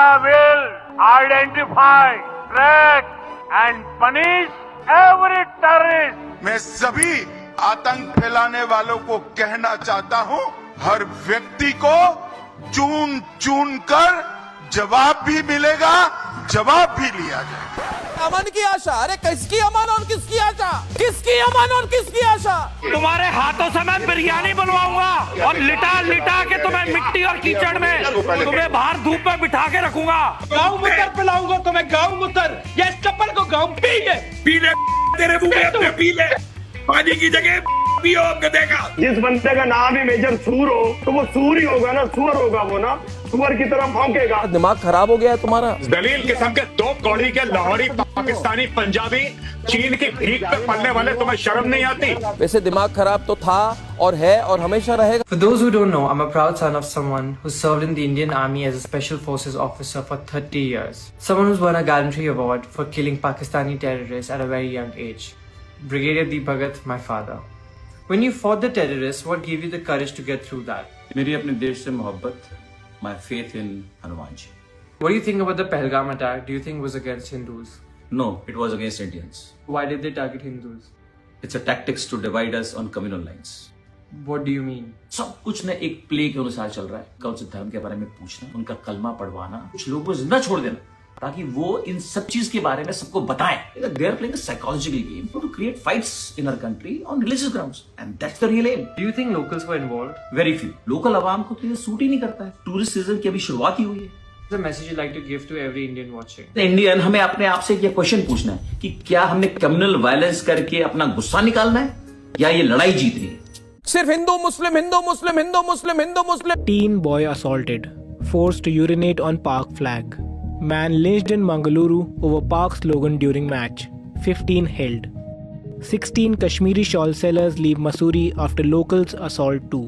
India will identify, track and punish every terrorist. मैं सभी आतंक फैलाने वालों को कहना चाहता हूं, हर व्यक्ति को चुन चुन कर जवाब भी मिलेगा, जवाब भी लिया जाएगा। अमन की आशा, अरे किसकी अमन और किसकी आशा, किसकी अमन और किसकी आशा? तुम्हारे हाथों से मैं बिरयानी बनवाऊंगा और लिटा लिटा के तुम्हें मिट्टी और कीचड़ में तुम्हें बाहर धूप में बिठा के रखूंगा। गाँव मुतर पिलाऊंगा तुम्हें, गाँव मुतर। ये चप्पल को गाँव पी ले तेरे मुंह में अपने पी ले, पानी की जगह पियो गधेगा। जिस बंदे का नाम ही मेजर सूर हो तो वो सूर ही होगा ना, सुअर होगा वो ना, सुअर की तरह भौंकेगा। दिमाग खराब हो गया है तुम्हारा। दलील किस्म के दो कौड़ी के लाहौरी, पाकिस्तानी, पंजाबी, चीन की भीख पे पलने वाले, तुम्हें शर्म नहीं आती? वैसे दिमाग खराब तो था और है और हमेशा रहेगा। For those who don't know, I'm a proud son of someone who served in the Indian Army as a Special Forces officer for 30 years. Someone who's won a gallantry award for killing Pakistani terrorists at a very young age. Brigadier Deep Bhagat, my father. When you fought the terrorists, what gave you the courage to get through that? मेरी अपने देश से मोहब्बत, my faith in Hanuman ji. What do you think about the Pahalgam attack? Do you think it was against Hindus? No, it was against Indians. Why did they target Hindus? It's a tactics to divide us on communal lines. What do you mean? सब कुछ ना एक play के अनुसार चल रहा है। कल से धर्म के बारे में पूछना, उनका कलमा पढ़वाना, कुछ लोगों को जिंदा छोड़ देना ताकि वो इन सब चीज के बारे में सबको बताएं। They are playing a psychological game to create fights in our country on religious grounds, and that's the real aim. Do you think locals were involved? Very few. Local आवाम को तो ये सूट ही नहीं करता है। टूरिस्ट सीजन की अभी शुरुआत ही हुई है। The message you'd like to give to every Indian watching? Indian हमें अपने आप से ये क्वेश्चन पूछना है कि क्या हमने कम्युनल वायलेंस करके अपना गुस्सा निकालना है या ये लड़ाई जीतनी है? सिर्फ हिंदू मुस्लिम, हिंदू मुस्लिम, हिंदू मुस्लिम, हिंदू मुस्लिम। Teen boy assaulted, forced to urinate on park flag. Man lynched in Mangaluru over park slogan during match. 15 held. 16 Kashmiri shawl sellers leave Mussoorie after locals assault 2.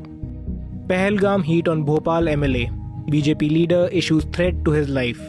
Pahalgam heat on Bhopal MLA. BJP leader issues threat to his life.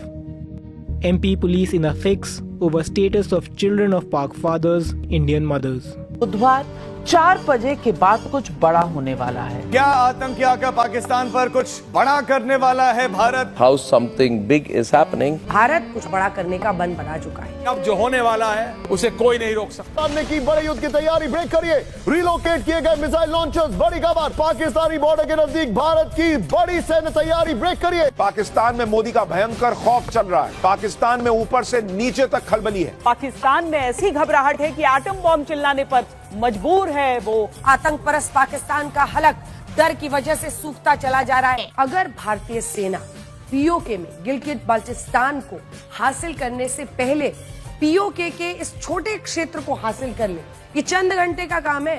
MP police in a fix over status of children of Pak fathers, Indian mothers. बुधवार 4 बजे के बाद कुछ बड़ा होने वाला है। क्या आतंकी आकर पाकिस्तान पर कुछ बड़ा करने वाला है Bharat? How something big is happening. Bharat कुछ बड़ा करने का बन बना चुका है। अब जो होने वाला है उसे कोई नहीं रोक सकता। सामने की बड़े युद्ध की तैयारी, ब्रेक करिए। रिलोकेट किए गए मिसाइल लॉन्चर्स, बड़ी खबर। पाकिस्तानी बॉर्डर के नजदीक भारत की बड़ी सैन्य तैयारी, ब्रेक करिए। पाकिस्तान में मोदी का भयंकर खौफ चल रहा है। पाकिस्तान में ऊपर से नीचे तक खलबली है। पाकिस्तान में ऐसी घबराहट है कि एटम बॉम्ब चिल्लाने पर मजबूर है वो। आतंक परस्त पाकिस्तान का हलक डर की वजह से सूखता चला जा रहा है। अगर भारतीय सेना पीओके में गिलगित बाल्टिस्तान को हासिल करने से पहले पीओके के इस छोटे क्षेत्र को हासिल कर ले, ये चंद घंटे का काम है,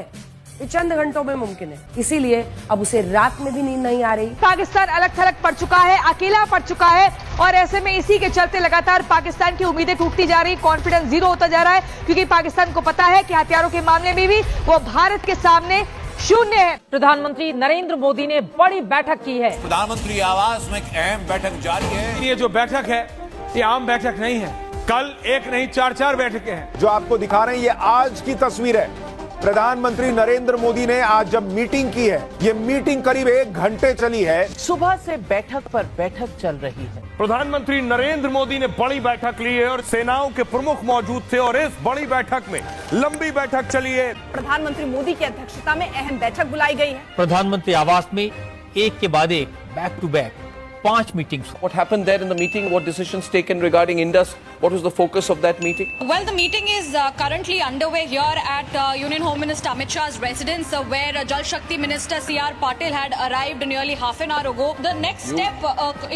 ये चंद घंटों में मुमकिन है। इसीलिए अब उसे रात में भी नींद नहीं आ रही। पाकिस्तान अलग थलग पड़ चुका है, अकेला पड़ चुका है और ऐसे में इसी के चलते लगातार पाकिस्तान की उम्मीदें टूटती जा रही, कॉन्फिडेंस जीरो होता जा रहा है, क्योंकि पाकिस्तान को पता है कि हथियारों के मामले में भी वो भारत के सामने शून्य है। प्रधानमंत्री नरेंद्र मोदी ने बड़ी बैठक की है। प्रधानमंत्री आवास में एक अहम बैठक जारी है। ये जो बैठक है ये आम बैठक नहीं है। कल एक नहीं 4 बैठकें हैं। जो आपको दिखा रहे हैं ये आज की तस्वीर है। प्रधानमंत्री नरेंद्र मोदी ने आज जब मीटिंग की है, ये मीटिंग करीब 1 घंटे चली है। सुबह से बैठक पर बैठक चल रही है। प्रधानमंत्री नरेंद्र मोदी ने बड़ी बैठक ली है और सेनाओं के प्रमुख मौजूद थे और इस बड़ी बैठक में लंबी बैठक चली है। प्रधानमंत्री मोदी की अध्यक्षता में अहम बैठक बुलाई गई है। प्रधानमंत्री आवास में एक के बाद एक, back to back 5 meetings. What happened there in the meeting? What decisions taken regarding Indus? What was the focus of that meeting? Well, the meeting is currently underway here at Union Home Minister Amit Shah's residence, where Jal Shakti Minister C.R. Patil had arrived nearly half an hour ago. The next step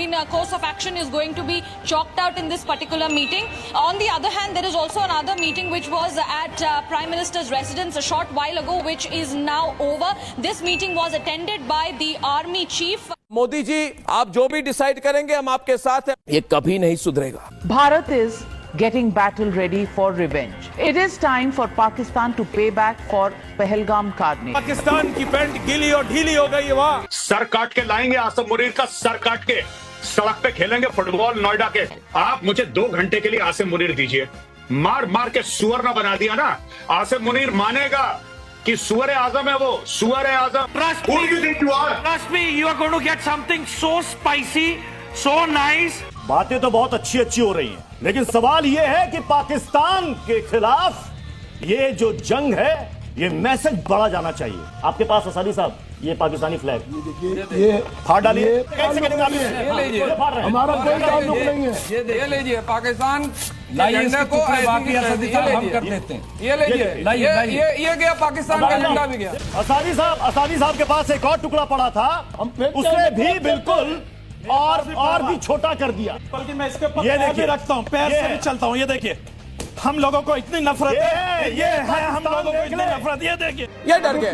in a course of action is going to be chalked out in this particular meeting. On the other hand, there is also another meeting which was at Prime Minister's residence a short while ago, which is now over. This meeting was attended by the Army Chief. Modi ji, आप जो भी decide करेंगे हम आपके साथ हैं। ये कभी नहीं सुधरेगा। Bharat is getting battle ready for revenge. It is time for Pakistan to pay back for Pahalgam carnage. Pakistan की पैंट गीली और ढीली हो गई है वहाँ। सर काट के लाएंगे आसिम मुनीर का, सर काट के सड़क पे खेलेंगे फुटबॉल नोएडा के। आप मुझे 2 घंटे के लिए आसिम मुनीर दीजिए। मार मार के सुअर ना बना दिया ना, आसिम मुनीर मानेगा कि सुअर आजम है वो, सुअर आजम। Trust me, you are going to get something so spicy so nice. बातें तो बहुत अच्छी अच्छी हो रही हैं, लेकिन सवाल ये है कि पाकिस्तान के खिलाफ ये जो जंग है, ये मैसेज बढ़ा जाना चाहिए। आपके पास असादी साहब ये पाकिस्तानी फ्लैग ये फाड़ डालिए, हमारा कोई ताल्लुक नहीं है। ये लीजिए पाकिस्तान झंडे को बाकी हम कर देते हैं। ये लीजिए, ये गया पाकिस्तान का झंडा भी गया। असादी साहब के पास एक और टुकड़ा पड़ा था, उसने भी बिल्कुल और भी छोटा कर दिया। बल्कि मैं इसके ये देखिए रखता हूँ, पैर से भी चलता हूँ। ये देखिए, हम लोगों को इतनी नफरत है, ये है हम लोगों को इतनी नफरत। ये देखिए, ये डर गए,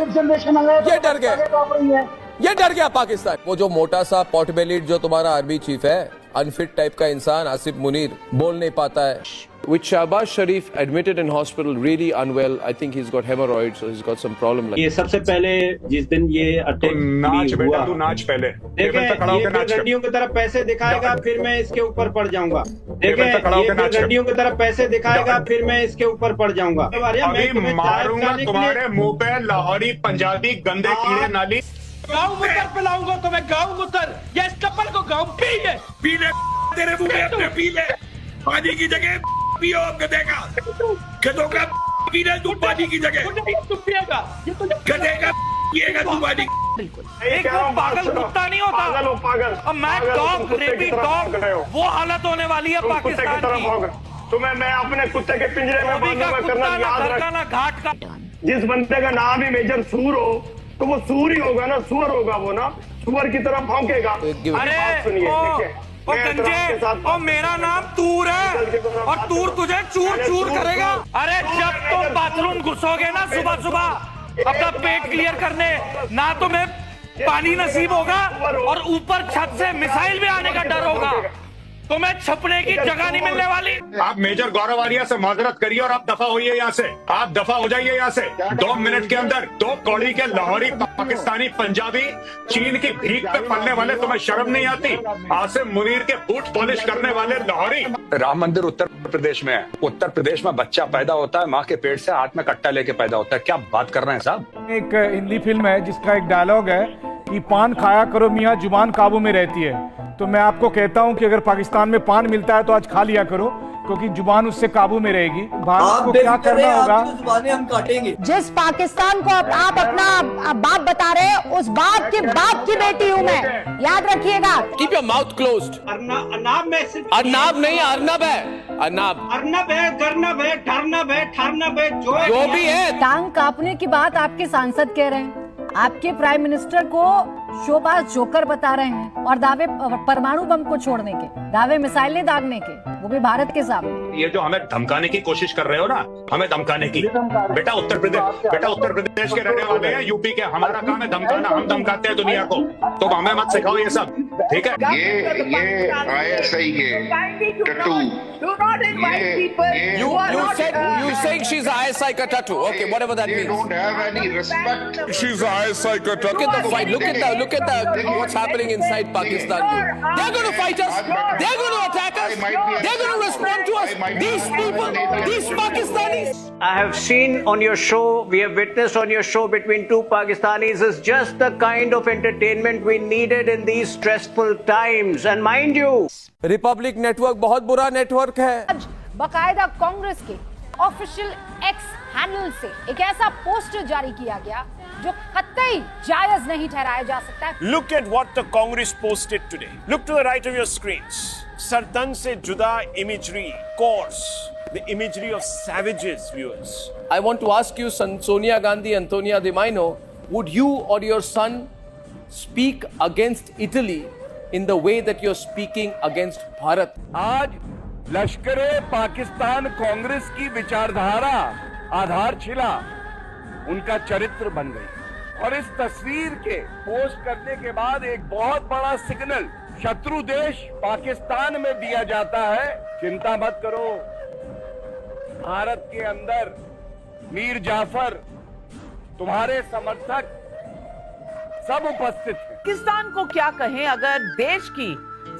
ये डर गया पाकिस्तान। वो जो मोटा सा पॉट बेलिड जो तुम्हारा आर्मी चीफ है, अनफिट टाइप का इंसान आसिफ मुनीर, बोल नहीं पाता है. With Shahbaz Sharif admitted in hospital really unwell. I think he's got hemorrhoids, so he's got some problem. ये सबसे पहले जिस दिन ये अटैक नाच बेटा, तू नाच पहले। देखें, ये रंडियों की तरफ पैसे दिखाएगा, फिर मैं इसके ऊपर पड़ जाऊंगा। देखें, ये रंडियों की तरफ पैसे दिखाएगा, फिर मैं इसके ऊपर पड़ जाऊंगा। अभी मारूंगा तुम्हारे मुंह पे लाहौरी पंजाबी गंदे कीड़े नाली। गाँव मुतर पिलाऊंगा तो मैं गाँव मुतर, या इस चप्पल को गाँव पी ले तेरे मुंह में अपने पी ले, पानी की जगह पियो गधे का, गधों का पी ले तू पानी की जगह, तू पिएगा, गधे का पिएगा तू पानी। एक वो पागल कुत्ता नहीं होता, अब मैं डॉग, रेबी डॉग, वो हालत होने वाली है पाकिस्तान की। तुम्हें मैं अपने कुत्ते के पिंजरे में बांधूंगा, करना याद रख। घाट का जिस बंदे का नाम ही मेजर सूर हो, तो वो सूर ही होगा ना, सुअर होगा वो ना, सुअर की तरह भौंकेगा। अरे सुनिए, गंजे, और मेरा नाम तूर है, और तूर तुझे चूर चूर करेगा। अरे जब तुम बाथरूम घुसोगे ना सुबह सुबह अपना पेट क्लियर करने, ना तुम्हें पानी नसीब होगा, और ऊपर छत से मिसाइल भी आने का डर होगा। तुम्हें छपने की जगह नहीं मिलने वाली। आप मेजर गौरव आर्या से माजरत करिए और आप दफा होइए यहाँ से, आप दफा हो जाइए यहाँ से। 2 मिनट के अंदर 2 कौड़ी के लाहौरी पाकिस्तानी पंजाबी चीन की भीख पे पलने वाले, तुम्हें शर्म नहीं आती? आसिफ मुनीर के बूट पॉलिश करने वाले लाहौरी। राम मंदिर उत्तर प्रदेश में है, उत्तर प्रदेश में बच्चा पैदा होता है माँ के पेट से, हाथ में कट्टा लेके पैदा होता है। क्या बात कर रहे हैं साहब? एक हिंदी फिल्म है जिसका एक डायलॉग है कि पान खाया करो मियाँ, जुबान काबू में रहती है। तो मैं आपको कहता हूं कि अगर पाकिस्तान में पान मिलता है तो आज खा लिया करो, क्योंकि जुबान उससे काबू में रहेगी। भारत को क्या करना होगा, जुबानें हम काटेंगे। जिस पाकिस्तान को आप अपना बाप बता रहे हैं, उस बाप के बाप की बेटी हूं मैं, याद रखिएगा। Keep your mouth closed. अरनाब में अरनाब नहीं, अर्नब है, अर्नब। अर्नब है, गर्नब है, ठरनब है, ठरनब है, जो भी है। टांग कांपने की बात आपके सांसद कह रहे हैं, आपके प्राइम मिनिस्टर को शोबाज जोकर बता रहे हैं, और दावे परमाणु बम को छोड़ने के, दावे मिसाइल नहीं दागने के, वो भी भारत के सामने। ये जो हमें धमकाने की कोशिश कर रहे हो ना, हमें धमकाने की, बेटा उत्तर प्रदेश के रहने वाले हैं, यूपी के। हमारा काम है धमकाना, हम धमकाते हैं दुनिया को, तो हमें मत सिखाओ ये सब, ठीक है? ये ISI के टट्टू। You saying she's a ISI ka tattoo? Okay, whatever that means. They don't have any respect. She's a ISI ka tattoo. Look at the fight. Look at the what's happening inside Pakistan. They're going to fight us. They're going to attack us. They're going to respond to us. These people, these Pakistanis. I have seen on your show, we have witnessed on your show between two Pakistanis is just the kind of entertainment we needed in these stressful times. And mind you, Republic network बहुत बुरा network है। आज बकायदा कांग्रेस के official x handle से एक ऐसा poster जारी किया गया जो कतई जायज नहीं ठहराया जा सकता है। Look at what the Congress posted today. Look to the right of your screens. सरदन से जुदा imagery, coarse, the imagery of savages, viewers. I want to ask you, Sonia Gandhi, Antonia De Maino, would you or your son speak against Italy in the way that you're speaking against Bharat? आज लश्करे पाकिस्तान कांग्रेस की विचारधारा आधारशिला उनका चरित्र बन गई, और इस तस्वीर के पोस्ट करने के बाद एक बहुत बड़ा सिग्नल शत्रु देश पाकिस्तान में दिया जाता है। चिंता मत करो, भारत के अंदर मीर जाफर, तुम्हारे समर्थक सब उपस्थित हैं। पाकिस्तान को क्या कहें अगर देश की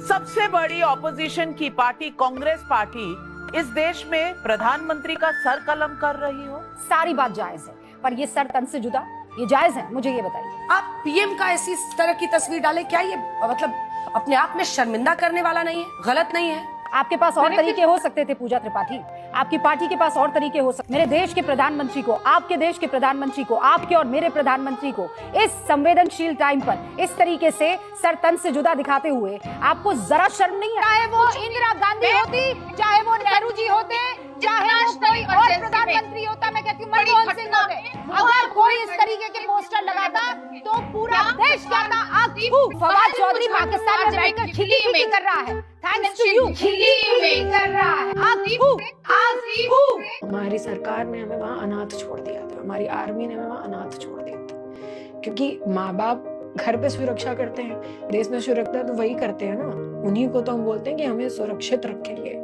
सबसे बड़ी ऑपोजिशन की पार्टी कांग्रेस पार्टी इस देश में प्रधानमंत्री का सर कलम कर रही हो। सारी बात जायज है, पर ये सर तन से जुदा ये जायज है? मुझे ये बताइए, आप पीएम का ऐसी तरह की तस्वीर डाले, क्या ये मतलब अपने आप में शर्मिंदा करने वाला नहीं है, गलत नहीं है। आपके पास और तरीके हो सकते थे पूजा त्रिपाठी, आपकी पार्टी के पास और तरीके हो सकते। मेरे देश के प्रधानमंत्री को, आपके देश के प्रधानमंत्री को, आपके और मेरे प्रधानमंत्री को इस संवेदनशील टाइम पर इस तरीके से सर तन से जुदा दिखाते हुए आपको जरा शर्म नहीं है? चाहे वो इंदिरा गांधी होती, चाहे वो नेहरू जी होते, चाहे वो कोई और प्रधानमंत्री होता, मैं कहती हूँ मनमोहन सिंह होते, अगर कोई इस तरीके के पोस्टर लगाता तो पूरा देश कहता आग फूंक। फवाद चौधरी पाकिस्तान में बैठकर खिल्ली कर रहा है, थैंक्स टू यू, खिल्ली कर रहा है, आग फूंक, आग फूंक। हमारी सरकार ने हमें वहाँ अनाथ छोड़ दिया था, हमारी आर्मी ने हमें वहाँ अनाथ छोड़ दिया था, क्योंकि माँ बाप घर पे सुरक्षा करते हैं, देश में सुरक्षा तो वही करते हैं ना, उन्हीं को तो हम बोलते हैं कि हमें सुरक्षित रखेंगे।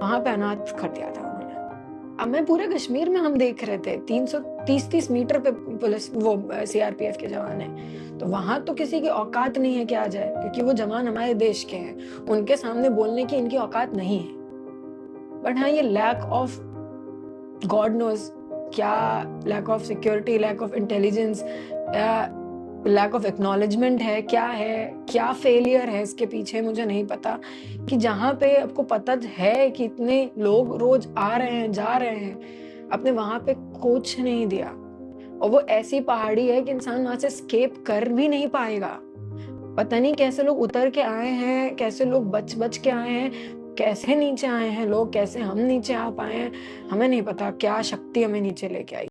वहां पे अनाथ कर दिया था उन्होंने। अब मैं पूरे कश्मीर में हम देख रहे थे 330 मीटर पे पुलिस वो सीआरपीएफ के जवान है, तो वहां तो किसी की औकात नहीं है कि आ जाए, क्योंकि वो जवान हमारे देश के हैं, उनके सामने बोलने की इनकी औकात नहीं है। बट हाँ, ये लैक ऑफ गॉड नोज क्या, lack of security, lack of intelligence, lack of acknowledgement है, क्या फेलियर है इसके पीछे, मुझे नहीं पता। कि जहाँ पे आपको पता है कि इतने लोग रोज आ रहे हैं, जा रहे हैं, आपने वहां पे कुछ नहीं दिया, और वो ऐसी पहाड़ी है कि इंसान वहां से स्केप कर भी नहीं पाएगा। पता नहीं कैसे लोग उतर के आए हैं, कैसे लोग बच के आए हैं, कैसे नीचे आए हैं लोग, कैसे हम नीचे आ पाए हैं, हमें नहीं पता क्या शक्ति हमें नीचे लेके आई।